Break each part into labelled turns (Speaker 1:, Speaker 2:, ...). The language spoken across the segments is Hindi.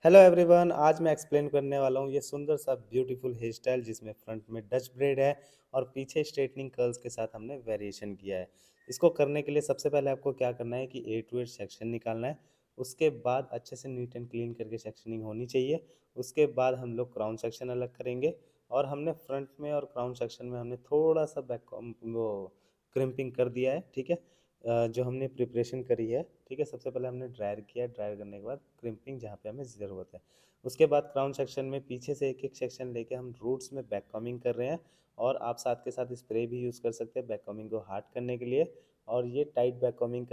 Speaker 1: हेलो एवरीवन, आज मैं एक्सप्लेन करने वाला हूँ ये सुंदर सा ब्यूटीफुल हेयर स्टाइल जिसमें फ्रंट में डच ब्रेड है और पीछे स्ट्रेटनिंग कर्ल्स के साथ हमने वेरिएशन किया है। इसको करने के लिए सबसे पहले आपको क्या करना है कि ए टू एड सेक्शन निकालना है। उसके बाद अच्छे से नीट एंड क्लीन करके सेक्शनिंग होनी चाहिए। उसके बाद हम लोग क्राउन सेक्शन अलग करेंगे और हमने फ्रंट में और क्राउन सेक्शन में हमने थोड़ा सा बैक वो क्रिम्पिंग कर दिया है। ठीक है। जो हमने प्रिपरेशन करी है, ठीक है, सबसे पहले हमने ड्रायर किया, ड्रायर करने के बाद क्रिम्पिंग जहाँ पे हमें ज़रूरत है। उसके बाद क्राउन सेक्शन में पीछे से एक एक सेक्शन लेके हम रूट्स में बैक कॉमिंग कर रहे हैं। और आप साथ के साथ स्प्रे भी यूज़ कर सकते हैं बैक कॉमिंग को हार्ड करने के लिए। और ये टाइट बैक कॉमिंग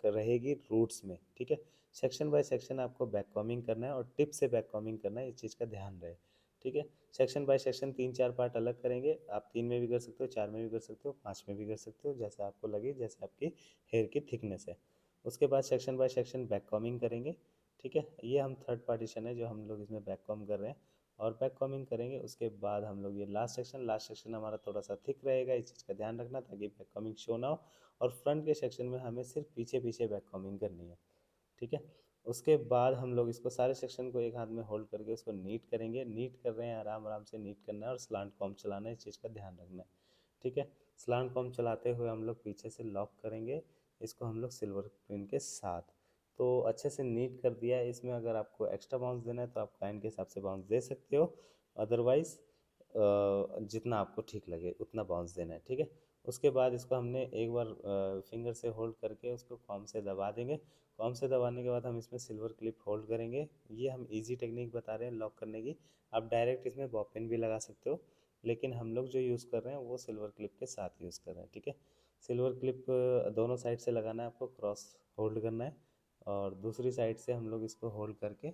Speaker 1: रहेगी रूट्स में। ठीक है। सेक्शन बाय सेक्शन आपको बैक कॉमिंग करना है और टिप से बैक कॉमिंग करना है, इस चीज़ का ध्यान रहे। ठीक है। सेक्शन बाय सेक्शन 3-4 पार्ट अलग करेंगे। आप 3 में भी कर सकते हो, 4 में भी कर सकते हो, 5 में भी कर सकते हो, जैसे आपको लगे, जैसे आपकी हेयर की थिकनेस है। उसके बाद section by section back combing करेंगे। ठीक है। ये हम थर्ड पार्टीशन है जो हम लोग इसमें बैक कॉम कर रहे हैं और बैक कॉमिंग करेंगे। उसके बाद हम लोग ये लास्ट सेक्शन हमारा थोड़ा सा थिक रहेगा, इस चीज़ का ध्यान रखना ताकि बैक कॉमिंग शो ना हो। और फ्रंट के सेक्शन में हमें सिर्फ पीछे पीछे बैक कॉमिंग करनी है। ठीक है। उसके बाद हम लोग इसको सारे सेक्शन को एक हाथ में होल्ड करके उसको नीट करेंगे। नीट कर रहे हैं, आराम आराम से नीट करना है और स्लांट कॉम चलाना है, इस चीज़ का ध्यान रखना है। ठीक है। स्लांट कॉम चलाते हुए हम लोग पीछे से लॉक करेंगे इसको हम लोग सिल्वर पिन के साथ। तो अच्छे से नीट कर दिया है। इसमें अगर आपको एक्स्ट्रा बाउंस देना है तो आप क्लाइंट के हिसाब से बाउंस दे सकते हो। अदरवाइज़ जितना आपको ठीक लगे उतना बाउंस देना है। ठीक है। उसके बाद इसको हमने एक बार फिंगर से होल्ड करके उसको कॉम से दबा देंगे। कॉम से दबाने के बाद हम इसमें सिल्वर क्लिप होल्ड करेंगे। ये हम इजी टेक्निक बता रहे हैं लॉक करने की। आप डायरेक्ट इसमें बॉब पिन भी लगा सकते हो, लेकिन हम लोग जो यूज़ कर रहे हैं वो सिल्वर क्लिप के साथ यूज़ कर रहे हैं। ठीक है। सिल्वर क्लिप दोनों साइड से लगाना है, आपको क्रॉस होल्ड करना है और दूसरी साइड से हम लोग इसको होल्ड करके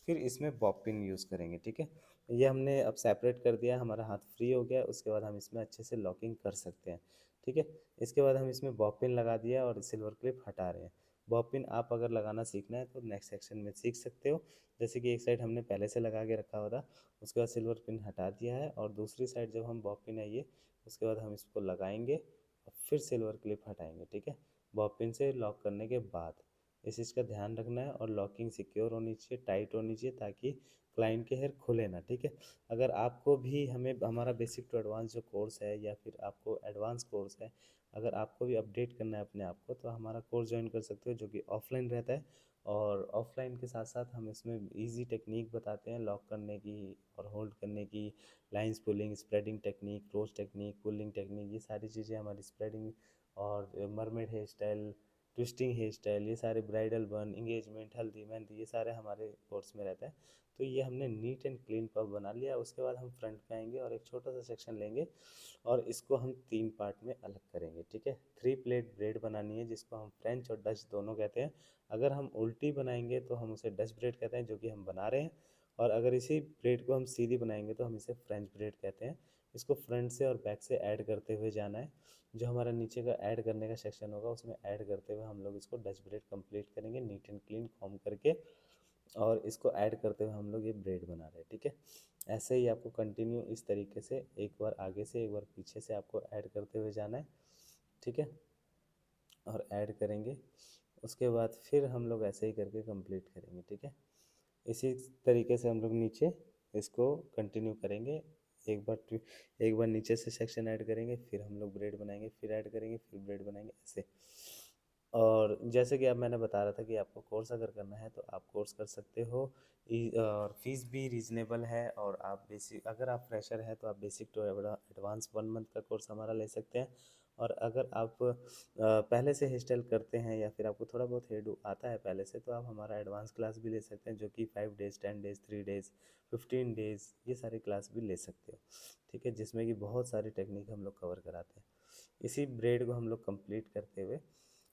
Speaker 1: फिर इसमें बॉब पिन यूज़ करेंगे। ठीक है। ये हमने अब सेपरेट कर दिया, हमारा हाथ फ्री हो गया। उसके बाद हम इसमें अच्छे से लॉकिंग कर सकते हैं। ठीक है। इसके बाद हम इसमें बॉब पिन लगा दिया और सिल्वर क्लिप हटा रहे हैं। बॉब पिन आप अगर लगाना सीखना है तो नेक्स्ट सेक्शन में सीख सकते हो। जैसे कि एक साइड हमने पहले से लगा के रखा हुआ था, उसके बाद सिल्वर पिन हटा दिया है और दूसरी साइड जब हम बॉब पिन आइए उसके बाद हम इसको लगाएंगे और फिर सिल्वर क्लिप हटाएंगे। ठीक है। बॉब पिन से लॉक करने के बाद इस चीज़ का ध्यान रखना है और लॉकिंग सिक्योर होनी चाहिए, टाइट होनी चाहिए ताकि क्लाइंट के हेयर खुले ना। ठीक है। अगर आपको भी हमें हमारा बेसिक टू एडवांस जो कोर्स है या फिर आपको एडवांस कोर्स है, अगर आपको भी अपडेट करना है अपने आप को तो हमारा कोर्स ज्वाइन कर सकते हो जो कि ऑफलाइन रहता है। और ऑफलाइन के साथ साथ हम इसमें इजी टेक्निक बताते हैं लॉक करने की और होल्ड करने की। Lines pulling, spreading technique, rose technique, pulling technique, ये सारी चीज़ें हमारी स्प्रेडिंग और mermaid hair style, twisting hair style, ये सारे ब्राइडल बन, इंगेजमेंट, हल्दी, मेहंदी, ये सारे हमारे कोर्स में रहता है। तो ये हमने नीट एंड क्लीन पफ बना लिया। उसके बाद हम फ्रंट पे आएंगे और एक छोटा सा सेक्शन लेंगे और इसको हम 3 पार्ट में अलग करेंगे। ठीक है। 3 प्लेट ब्रेड बनानी है जिसको हम फ्रेंच और डच दोनों कहते हैं। अगर हम उल्टी बनाएंगे तो हम उसे डच ब्रेड कहते हैं जो कि हम बना रहे हैं। और अगर इसी ब्रेड को हम सीधी बनाएंगे तो हम इसे फ्रेंच ब्रेड कहते हैं। इसको फ्रंट से और बैक से ऐड करते हुए जाना है। जो हमारा नीचे का ऐड करने का सेक्शन होगा उसमें ऐड करते हुए हम लोग इसको डच ब्रेड कंप्लीट करेंगे नीट एंड क्लीन कॉम करके। और इसको ऐड करते हुए हम लोग ये ब्रेड बना रहे हैं। ठीक है। ऐसे ही आपको कंटिन्यू इस तरीके से एक बार आगे से एक बार पीछे से आपको ऐड करते हुए जाना है। ठीक है। और ऐड करेंगे। उसके बाद फिर हम लोग ऐसे ही करके कंप्लीट करेंगे। ठीक है। इसी तरीके से हम लोग नीचे इसको कंटिन्यू करेंगे। एक बार एक बार नीचे से सेक्शन ऐड करेंगे, फिर हम लोग ब्रेड बनाएंगे, फिर ऐड करेंगे, फिर ब्रेड बनाएंगे, ऐसे। और जैसे कि अब मैंने बता रहा था कि आपको कोर्स अगर करना है तो आप कोर्स कर सकते हो। और फीस भी रीज़नेबल है। और आप बेसिक, अगर आप फ्रेशर हैं तो आप बेसिक टू एडवांस 1 मंथ का कोर्स हमारा ले सकते हैं। और अगर आप पहले से हेयर स्टाइल करते हैं या फिर आपको थोड़ा बहुत हेयर डू आता है पहले से तो आप हमारा एडवांस क्लास भी ले सकते हैं जो कि 5 डेज़, 10 डेज़, 3 डेज़, 15 डेज़, ये सारे क्लास भी ले सकते हो। ठीक है। जिसमें कि बहुत सारी टेक्निक हम लोग कवर कराते हैं इसी ब्रेड को हम लोग कंप्लीट करते हुए।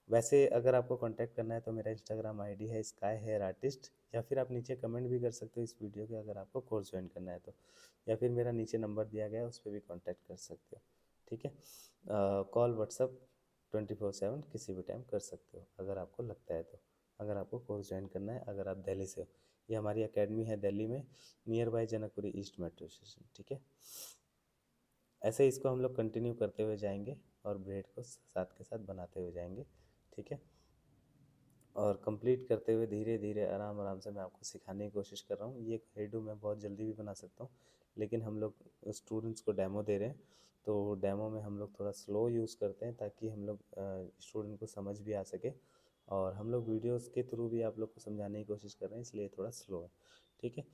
Speaker 1: वैसे अगर आपको कांटेक्ट करना है तो मेरा इंस्टाग्राम आईडी है स्काई हेयर आर्टिस्ट, या फिर आप नीचे कमेंट भी कर सकते हो इस वीडियो के अगर आपको कोर्स ज्वाइन करना है तो। या फिर मेरा नीचे नंबर दिया गया है उस पर भी कांटेक्ट कर सकते हो। ठीक है। कॉल, व्हाट्सअप 24/7 किसी भी टाइम कर सकते हो अगर आपको लगता है तो। अगर आपको कोर्स ज्वाइन करना है, अगर आप दिल्ली से हो। ये हमारी एकेडमी है दिल्ली में, near by Janakpuri east metro station. ठीक है। ऐसे इसको हम लोग कंटिन्यू करते हुए जाएंगे और ब्रेड को साथ के साथ बनाते हुए जाएंगे। ठीक है। और कंप्लीट करते हुए धीरे-धीरे आराम-आराम से मैं आपको सिखाने की कोशिश कर रहा हूँ। ये हेयर डू मैं बहुत जल्दी भी बना सकता हूँ, लेकिन हम लोग स्टूडेंट्स को डेमो दे रहे हैं, तो डेमो में हम लोग थोड़ा स्लो यूज़ करते हैं ताकि हम लोग स्टूडेंट को समझ भी आ सके, और हम लोग वीडियोज़ के थ्रू भी आप लोग को समझाने की कोशिश कर रहे हैं, इसलिए थोड़ा स्लो है, ठीक है।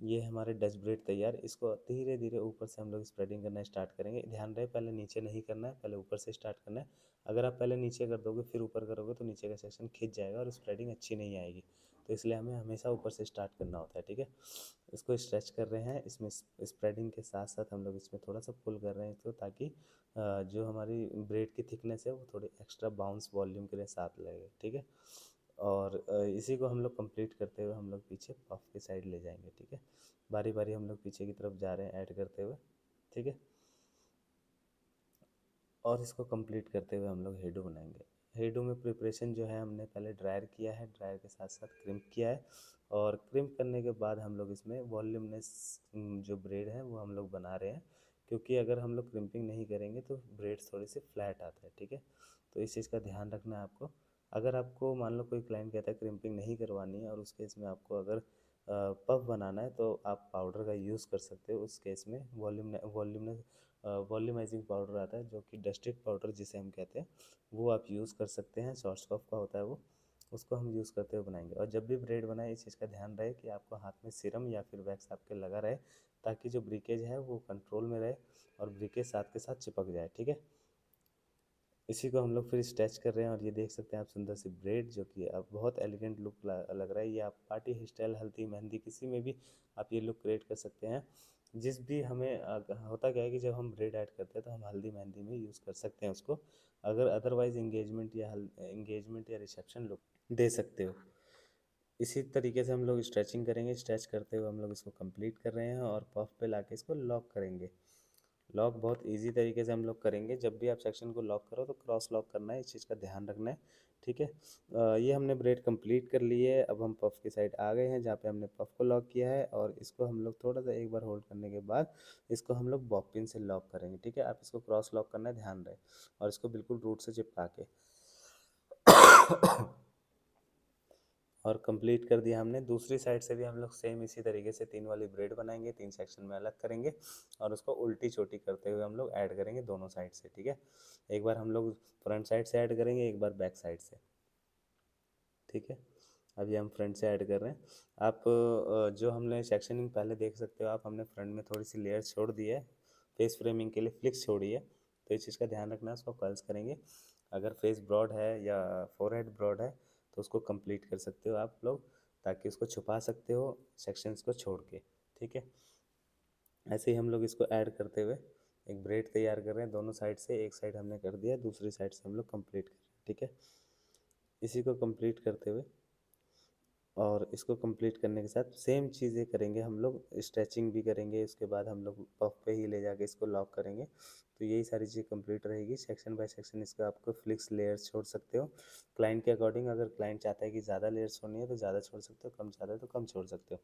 Speaker 1: ये हमारे डच ब्रेड तैयार। इसको धीरे-धीरे ऊपर से हम लोग स्प्रेडिंग करना स्टार्ट करेंगे। ध्यान रहे पहले नीचे नहीं करना है, पहले ऊपर से स्टार्ट करना है। अगर आप पहले नीचे कर दोगे फिर ऊपर करोगे तो नीचे का सेक्शन खिंच जाएगा और स्प्रेडिंग अच्छी नहीं आएगी, तो इसलिए हमें हमेशा ऊपर से स्टार्ट करना होता है, ठीक है। इसको स्ट्रेच कर रहे हैं, इसमें स्प्रेडिंग के साथ साथ हम लोग इसमें थोड़ा सा पुल कर रहे हैं इसको, ताकि जो हमारी ब्रेड की थिकनेस है वो थोड़ी एक्स्ट्रा बाउंस वॉल्यूम के लिए साथ लगे, ठीक है। और इसी को हम लोग कंप्लीट करते हुए हम लोग पीछे पफ की साइड ले जाएंगे, ठीक है। बारी बारी हम लोग पीछे की तरफ जा रहे हैं ऐड करते हुए, ठीक है। और इसको कंप्लीट करते हुए हम लोग हेडो बनाएंगे। हेडो में प्रिपरेशन जो है हमने पहले ड्रायर किया है, ड्रायर के साथ साथ क्रिम्प किया है, और क्रिम्प करने के बाद हम लोग इसमें वॉल्यूमनेस जो ब्रेड है वो हम लोग बना रहे हैं, क्योंकि अगर हम लोग क्रिम्पिंग नहीं करेंगे तो ब्रेड थोड़ी सी फ्लैट आता है, ठीक है। तो इस चीज़ का ध्यान रखना है आपको। अगर आपको मान लो कोई क्लाइंट कहता है क्रिम्पिंग नहीं करवानी है और उस केस में आपको अगर पफ बनाना है तो आप पाउडर का यूज़ कर सकते हो। उस केस में वॉल्यूमाइजिंग पाउडर आता है जो कि डस्टेड पाउडर जिसे हम कहते हैं, वो आप यूज़ कर सकते हैं। शॉर्ट्सकॉफ का होता है वो, उसको हम यूज़ करते हुए बनाएंगे। और जब भी ब्रेड बनाए इस चीज़ का ध्यान रहे कि आपको हाथ में सीरम या फिर वैक्स आपके लगा रहे, ताकि जो ब्रिकेज है वो कंट्रोल में रहे और ब्रिकेज साथ के साथ चिपक जाए, ठीक है। इसी को हम लोग फिर स्ट्रेच कर रहे हैं, और ये देख सकते हैं आप सुंदर सी ब्रेड, जो कि अब बहुत एलिगेंट लुक लग रहा है। ये आप पार्टी हेयर स्टाइल, हल्दी मेहंदी किसी में भी आप ये लुक क्रिएट कर सकते हैं। जिस भी हमें होता क्या है कि जब हम ब्रेड ऐड करते हैं तो हम हल्दी मेहंदी में यूज़ कर सकते हैं उसको, अगर अदरवाइज इंगेजमेंट या रिसेप्शन लुक दे सकते हो। इसी तरीके से हम लोग स्ट्रेचिंग करेंगे। स्ट्रेच करते हुए हम लोग इसको कंप्लीट कर रहे हैं और पफ पे लाके इसको लॉक करेंगे। लॉक बहुत इजी तरीके से हम लोग करेंगे। जब भी आप सेक्शन को लॉक करो तो क्रॉस लॉक करना है, इस चीज़ का ध्यान रखना है, ठीक है। ये हमने ब्रेड कंप्लीट कर ली है। अब हम पफ की साइड आ गए हैं जहाँ पे हमने पफ को लॉक किया है, और इसको हम लोग थोड़ा सा एक बार होल्ड करने के बाद इसको हम लोग बॉब पिन से लॉक करेंगे, ठीक है। आप इसको क्रॉस लॉक करना है, ध्यान रहे, और इसको बिल्कुल रूट से चिपका के और कंप्लीट कर दिया हमने। दूसरी साइड से भी हम लोग सेम इसी तरीके से 3 वाली ब्रेड बनाएंगे, 3 सेक्शन में अलग करेंगे, और उसको उल्टी चोटी करते हुए हम लोग ऐड करेंगे दोनों साइड से, ठीक है। एक बार हम लोग फ्रंट साइड से ऐड करेंगे, एक बार बैक साइड से, ठीक है। अभी हम फ्रंट से ऐड कर रहे हैं। आप जो हमने सेक्शनिंग पहले देख सकते हो आप, हमने फ्रंट में थोड़ी सी लेयर छोड़ दी है फेस फ्रेमिंग के लिए, फ्लिक्स छोड़ी है, तो इस चीज़ का ध्यान रखना है। उसको कर्ल्स करेंगे। अगर फेस ब्रॉड है या फोरहेड ब्रॉड है तो उसको कंप्लीट कर सकते हो आप लोग, ताकि उसको छुपा सकते हो सेक्शंस को छोड़ के, ठीक है। ऐसे ही हम लोग इसको ऐड करते हुए एक ब्रेड तैयार कर रहे हैं दोनों साइड से। एक साइड हमने कर दिया, दूसरी साइड से हम लोग कंप्लीट कर रहे हैं, ठीक है। इसी को कंप्लीट करते हुए और इसको कंप्लीट करने के साथ सेम चीज़ें करेंगे हम लोग, स्ट्रेचिंग भी करेंगे, उसके बाद हम लोग पफ पे ही ले जाके इसको लॉक करेंगे। तो यही सारी चीज़ें कंप्लीट रहेगी। सेक्शन बाय सेक्शन इसका आपको फ्लिक्स लेयर्स छोड़ सकते हो क्लाइंट के अकॉर्डिंग। अगर क्लाइंट चाहता है कि ज़्यादा लेयर्स छोड़नी है तो ज़्यादा छोड़ सकते हो, कम चाहता है तो कम छोड़ सकते हो।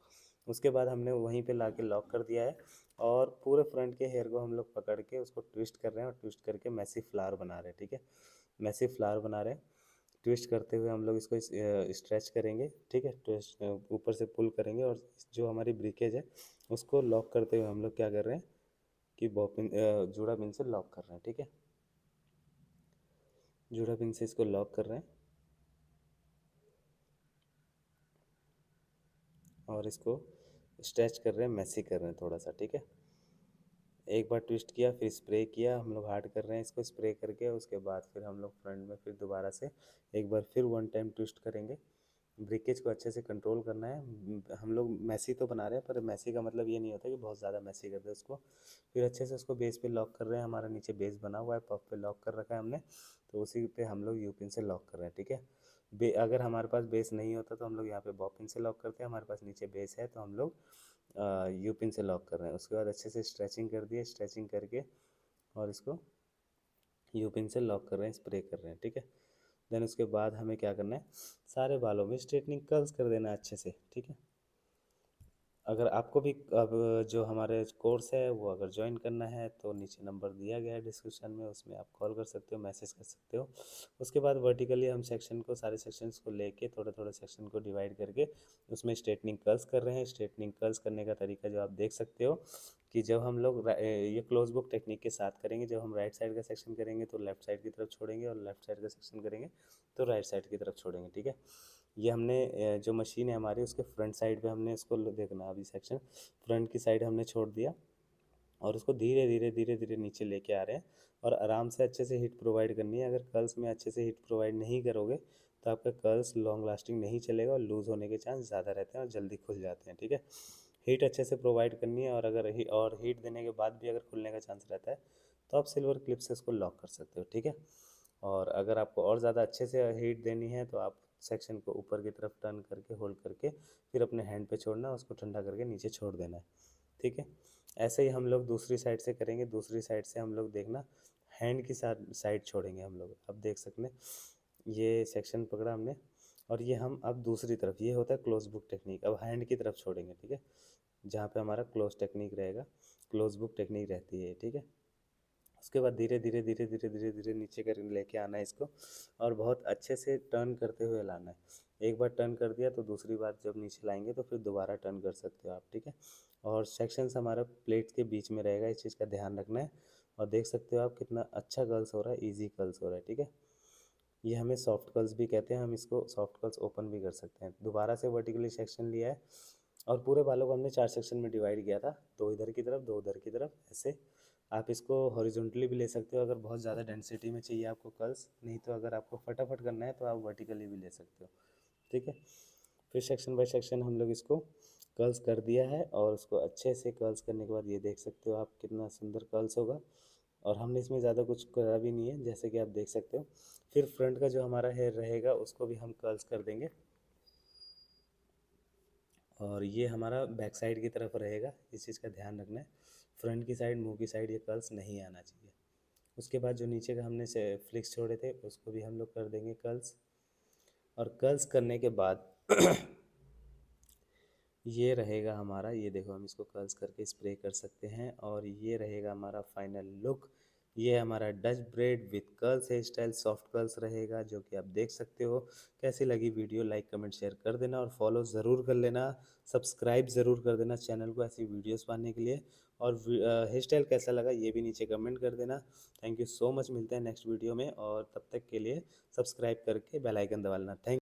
Speaker 1: उसके बाद हमने वहीं पे ला के लॉक कर दिया है, और पूरे फ्रंट के हेयर को हम लोग पकड़ के उसको ट्विस्ट कर रहे हैं, और ट्विस्ट करके मैसी फ्लावर बना रहे हैं, ठीक है। मैसी फ्लावर बना रहे हैं। ट्विस्ट करते हुए हम लोग इसको स्ट्रेच करेंगे, ठीक है। ट्विस्ट ऊपर से पुल करेंगे, और जो हमारी ब्रिकेज है उसको लॉक करते हुए हम लोग क्या कर रहे हैं कि बॉपिन जूड़ा पिन से लॉक कर रहे हैं, ठीक है। जूड़ा पिन से इसको लॉक कर रहे हैं, और इसको स्ट्रेच कर रहे हैं, मैसी कर रहे हैं थोड़ा सा, ठीक है। एक बार ट्विस्ट किया, फिर स्प्रे किया, हम लोग हार्ड कर रहे हैं इसको स्प्रे करके। उसके बाद फिर हम लोग फ्रंट में फिर दोबारा से एक बार फिर वन टाइम ट्विस्ट करेंगे। ब्रेकेज को अच्छे से कंट्रोल करना है। हम लोग मैसी तो बना रहे हैं, पर मैसी का मतलब ये नहीं होता कि बहुत ज़्यादा मैसी कर दे उसको। फिर अच्छे से उसको बेस पे लॉक कर रहे हैं। हमारा नीचे बेस बना हुआ है, पफ पे लॉक कर रखा है हमने, तो उसी पे हम लोग यू पिन से लॉक कर रहे हैं, ठीक है। अगर हमारे पास बेस नहीं होता तो हम लोग यहाँ पे बॉब पिन से लॉक करते हैं। हमारे पास नीचे बेस है तो हम लोग यू पिन से लॉक कर रहे हैं। उसके बाद अच्छे से स्ट्रेचिंग कर दिए, स्ट्रेचिंग करके और इसको यू पिन से लॉक कर रहे हैं, स्प्रे कर रहे हैं, ठीक है। देन उसके बाद हमें क्या करना है, सारे बालों में स्ट्रेटनिंग कर्ल्स कर देना है अच्छे से, ठीक है। अगर आपको भी अब जो हमारे कोर्स है वो अगर ज्वाइन करना है तो नीचे नंबर दिया गया है डिस्क्रिप्शन में, उसमें आप कॉल कर सकते हो, मैसेज कर सकते हो। उसके बाद वर्टिकली हम सेक्शन को, सारे सेक्शंस को लेके थोड़े थोड़े सेक्शन को डिवाइड करके उसमें स्ट्रेटनिंग कर्ल्स कर रहे हैं। स्ट्रेटनिंग कर्ल्स करने का तरीका जो आप देख सकते हो कि जब हम लोग ये क्लोज बुक टेक्निक के साथ करेंगे, जब हम राइट साइड का सेक्शन करेंगे तो लेफ्ट साइड की तरफ छोड़ेंगे, और लेफ्ट साइड का सेक्शन करेंगे तो राइट साइड की तरफ छोड़ेंगे। ठीक है, ये हमने जो मशीन है हमारी उसके फ्रंट साइड पे हमने इसको देखना। अभी सेक्शन फ्रंट की साइड हमने छोड़ दिया और उसको धीरे धीरे धीरे धीरे नीचे लेके आ रहे हैं, और आराम से अच्छे से हीट प्रोवाइड करनी है। अगर कर्ल्स में अच्छे से हीट प्रोवाइड नहीं करोगे तो आपका कर्ल्स लॉन्ग लास्टिंग नहीं चलेगा और लूज़ होने के चांस ज़्यादा रहते हैं और जल्दी खुल जाते हैं। ठीक है, हीट अच्छे से प्रोवाइड करनी है, और अगर हीट देने के बाद भी अगर खुलने का चांस रहता है तो आप सिल्वर क्लिप से इसको लॉक कर सकते हो। ठीक है, और अगर आपको और ज़्यादा अच्छे से हीट देनी है तो आप सेक्शन को ऊपर की तरफ टर्न करके होल्ड करके फिर अपने हैंड पे छोड़ना, उसको ठंडा करके नीचे छोड़ देना है। ठीक है, ऐसे ही हम लोग दूसरी साइड से करेंगे। दूसरी साइड से हम लोग देखना हैंड की साइड छोड़ेंगे हम लोग। अब देख सकते हैं ये सेक्शन पकड़ा हमने, और ये हम अब दूसरी तरफ, ये होता है क्लोज बुक टेक्निक, अब हैंड की तरफ छोड़ेंगे। ठीक है, जहाँ पे हमारा क्लोज टेक्निक रहेगा, क्लोज बुक टेक्निक रहती है। ठीक है, उसके बाद धीरे धीरे धीरे धीरे धीरे धीरे नीचे कर लेके आना है इसको, और बहुत अच्छे से टर्न करते हुए लाना है। एक बार टर्न कर दिया तो दूसरी बार जब नीचे लाएंगे तो फिर दोबारा टर्न कर सकते हो आप। ठीक है, और सेक्शंस हमारा प्लेट्स के बीच में रहेगा, इस चीज़ का ध्यान रखना है। और देख सकते हो आप कितना अच्छा कर्ल्स हो रहा है, ईजी कर्ल्स हो रहा है। ठीक है, ये हमें सॉफ्ट कर्ल्स भी कहते हैं, हम इसको सॉफ्ट कर्ल्स ओपन भी कर सकते हैं। दोबारा से वर्टिकली सेक्शन लिया है और पूरे बालों को हमने 4 सेक्शन में डिवाइड किया था, 2 इधर की तरफ 2 उधर की तरफ। ऐसे आप इसको हॉरिजॉन्टली भी ले सकते हो अगर बहुत ज़्यादा डेंसिटी में चाहिए आपको कर्ल्स, नहीं तो अगर आपको फटाफट करना है तो आप वर्टिकली भी ले सकते हो। ठीक है, फिर सेक्शन बाय सेक्शन हम लोग इसको कर्ल्स कर दिया है, और उसको अच्छे से कर्ल्स करने के बाद ये देख सकते हो आप कितना सुंदर कर्ल्स होगा। और हमने इसमें ज़्यादा कुछ करा भी नहीं है, जैसे कि आप देख सकते हो। फिर फ्रंट का जो हमारा हेयर रहेगा उसको भी हम कर्ल्स कर देंगे, और ये हमारा बैक साइड की तरफ रहेगा, इस चीज़ का ध्यान रखना है। फ्रंट की साइड, मुंह की साइड ये कर्ल्स नहीं आना चाहिए। उसके बाद जो नीचे का हमने से फ्लिक्स छोड़े थे उसको भी हम लोग कर देंगे कर्ल्स। और कर्ल्स करने के बाद ये रहेगा हमारा, ये देखो हम इसको कर्ल्स करके स्प्रे कर सकते हैं, और ये रहेगा हमारा फाइनल लुक। ये हमारा Dutch braid with curls hair style, soft curls रहेगा, जो कि आप देख सकते हो। कैसी लगी वीडियो, लाइक कमेंट शेयर कर देना, और फॉलो ज़रूर कर लेना, सब्सक्राइब ज़रूर कर देना चैनल को ऐसी वीडियोस पाने के लिए। और हेयर स्टाइल कैसा लगा ये भी नीचे कमेंट कर देना। थैंक यू सो मच, मिलते हैं नेक्स्ट वीडियो में, और तब तक के लिए सब्सक्राइब करके बेल आइकन दबा लेना। थैंक